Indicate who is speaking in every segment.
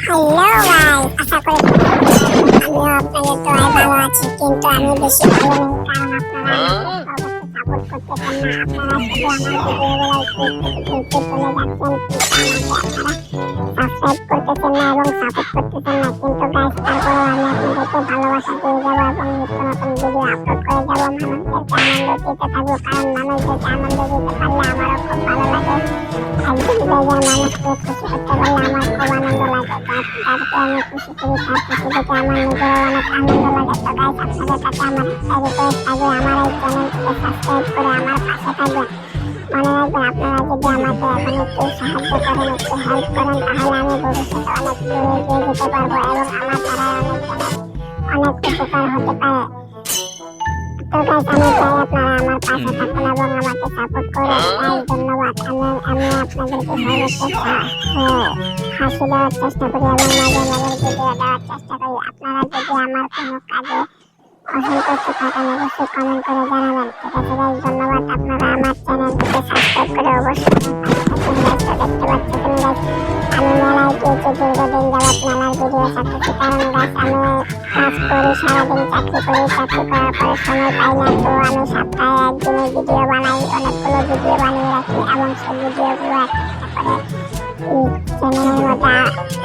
Speaker 1: Hello guys, আশা করি আমিও আপনাদের দোয়ায় ভালো আছি, কিন্তু আমি বেশি ভালো নেই। কারণ আপনারা আমাকে সাপোর্ট করতেছেন না। আপনারা শুধু আমার ভিডিওগুলো একটু একটু চলে যাচ্ছেন, কিন্তু আমাকে আপনারা সাবস্ক্রাইব করতেছেন না এবং সাপোর্ট করতেছেন না। কিন্তু গাইস, তারপরেও আমি আপনাদেরকে ভালোবাসা দিয়ে যাবো এবং নিত্য নতুন ভিডিও আপলোড করে যাবো। মানুষদেরকে আনন্দ দিতে থাকবো, কারণ মানুষদেরকে আনন্দ দিতে পারলে আমারও খুব ভালো লাগে। একজন জায়গার মানুষকে খুশি করতে পারলে আমার খুব আনন্দ লাগে। যাদেরকে আমি খুশি করি তার খুশি দেখে আমার নিজেরও অনেক আনন্দ লাগে। তো গাইস, আপনাদের কাছে আমার একটা রিকোয়েস্ট থাকবে, আমার এই চ্যানেলটিকে সাবস্ক্রাইব করে আমার পাশে থাকবেন। মনে রাখবেন, আপনারা যদি আমাকে এখন একটু সাহায্য করেন, একটু হেল্প করেন, তাহলে আমি ভবিষ্যতে অনেক দূরে এগিয়ে যেতে পারবো এবং আমার দ্বারা অনেক উপকার হতে পারে। তো গাইস, আমি চাই আপনারা আমার পাশে থাকুন এবং আমাকে সাপোর্ট করুন। গাইস, ধন্যবাদ। আমি আপনাদেরকে সর্বোচ্চ হাসি দেওয়ার চেষ্টা করি এবং মাঝে মাঝে ভিডিও দেওয়ার চেষ্টা করি। আপনারা যদি আমার কোনো কাজে অসন্তুষ্ট থাকেন, অবশ্যই কমেন্ট করে জানাবেন। ঠিক আছে গাইস, ধন্যবাদ। আপনারা আমার চ্যানেলটিকে সাবস্ক্রাইব করে অবশ্যই দেখতে পাচ্ছেন গাইস, আমি মেলায় গিয়েছি দীর্ঘদিন যাবৎ মেলার ভিডিও ছাড়তেছি। কারণ গাইস, আমি কাজ করি, সারাদিন চাকরি করি, চাকরি করার পরে সময় পাই না। তো আমি সপ্তাহে একদিনে ভিডিও বানাই, অনেকগুলো ভিডিও বানিয়ে রাখি এবং সেই ভিডিওগুলো একটা করে চ্যানেলের মধ্যে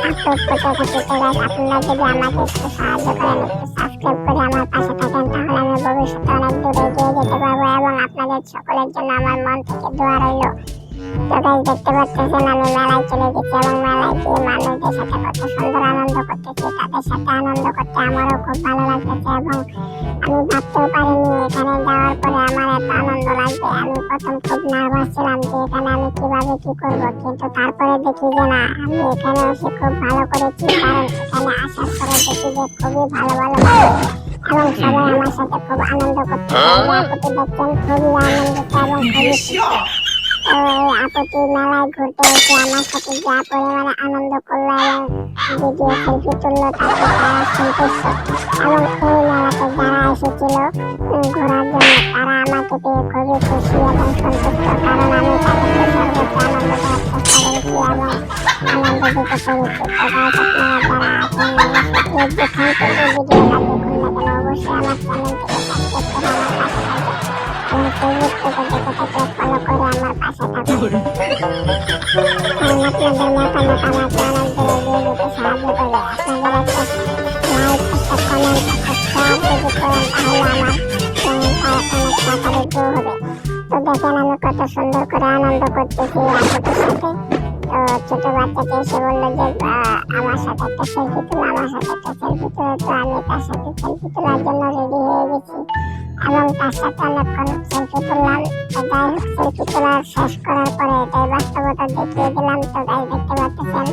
Speaker 1: আপলোড করতে থাকি। তো গাইস, আপনারা যদি আমাকে একটু সাহায্য করেন, একটু সাবস্ক্রাইব করে আমার পাশে থাকেন, তাহলে আমি ভবিষ্যতে অনেক দূরে এগিয়ে যেতে পারবো এবং আপনাদের সকলের জন্য আমার মন থেকে দোয়া রইল। তো গাইস, দেখতে পাচ্ছেন আমি মেলায় চলে গেছি এবং মেলায় গিয়ে মানুষদের সাথে কত সুন্দর আনন্দ করতেছি। তাদের সাথে আনন্দ করতে আমারও খুব ভালো লাগতেছে এবং আমি ভাবতেও পারিনি এখানে যাওয়ার পরে আমার এত আনন্দ লাগবে। আমি প্রথম খুব নার্ভাস ছিলাম যে এখানে আমি কিভাবে কি করবো, কিন্তু তারপরে দেখি যে না, আমি এখানে এসে খুব ভালো করেছি। কারণ এখানে আসার পরে দেখি যে খুবই ভালো ভালো মানুষ এবং সবাই আমার সাথে খুব আনন্দ করতে আপত্তি দেখছেন, খুবই আনন্দিত এবং খুবই আপত্তি মেলায় ঘুরতে এসে আমার সাথে যা পরিমাণে আনন্দ করলো এবং ভিডিও সেলফি তুললো, তাতে তারা সন্তুষ্ট। এবং এই মেলাতে যারা এসেছিল ঘোরার জন্য, তারা আমাকে পেয়ে খুবই খুশি এবং সন্তুষ্ট। কারণ আমি তাদেরকে সর্বোচ্চ আনন্দ দেওয়ার চেষ্টা করেছি এবং আনন্দ দিতে পেরেছি। তো গাইস, আপনারা যারা আছেন অবশ্যই যেখান থেকে ভিডিওটা দেখুন না কেন, অবশ্যই আমার চ্যানেলটিকে সাবস্ক্রাইব করে আমার পাশে থাকবেন এবং ফেসবুক থেকে দেখে থাকলে ফলো করে আমার পাশে থাকবেন। কারণ আপনাদের মতামত আমাকে অনেক দূরে এগিয়ে যেতে সাহায্য করবে। আপনারা একটা লাইক, একটা কমেন্ট, একটা শেয়ার যদি করেন, তাহলে আমার চ্যানেলটা অনেক তাড়াতাড়ি গ্রো হবে। তো দেখেন আমি কত সুন্দর করে আনন্দ করতেছি আপুদের সাথে। তো ছোট বাচ্চাটা এসে বললো যে আমার সাথে একটা সেলফি তুলো, আমার সাথে একটা সেলফি তুলে। তো আমি তার সাথে সেলফি তোলার জন্য রেডি হয়ে গেছি এবং তার সাথে অনেকক্ষণ সেলফি তুললাম। তো যাই হোক, সেলফি তোলার শেষ করার পরে এটাই বাস্তবতা দেখিয়ে দিলাম। তো গাইস, দেখতে পাচ্ছেন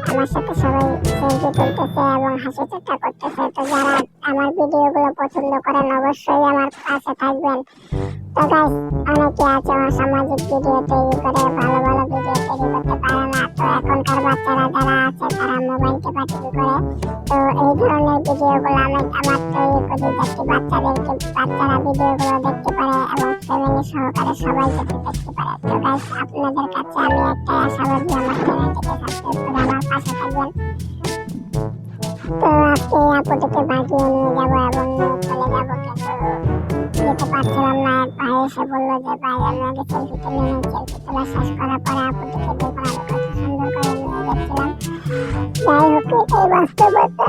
Speaker 1: আমার সাথে সবাই সেলফি তুলতেছে এবং হাসি ঠাট্টা করতেছে। তো যারা আমার ভিডিওগুলো পছন্দ করেন, অবশ্যই আমার পাশে থাকবেন। তো গাইস, অনেকে আছে অসামাজিক ভিডিও তৈরি করে, ভালো ভালো ভিডিও তৈরি করতে পারে না। তো এখনকার বাচ্চারা যারা আছে তারা মোবাইল টেপাটেপি করে। তো এই ধরনের ভিডিওগুলো আমার তৈরি করি, যাতে বাচ্চারা ভিডিওগুলো দেখতে পারে এবং ফ্যামিলি সহকারে সবাই যাতে দেখতে পারে। তো গাইস, আপনাদের কাছে আমি একটাই আশাবাদী, আমার চ্যানেলটিকে সাবস্ক্রাইব করে আমার পাশে থাকবেন। তো আজকে আপুটিকে বাগিয়ে নিয়ে যাবো এবং চলে যাবো, কিন্তু যেতে পারছিলাম না। এক ভাই এসে বললো যে ভাই, আমি আগে সেলফি তুলে নিই। সেলফি তোলা শেষ করার পরে আপুটিকে দেখুন আমি কত সুন্দর করে নিয়ে যাচ্ছিলাম। যাই হোক, এটাই বাস্তবতা।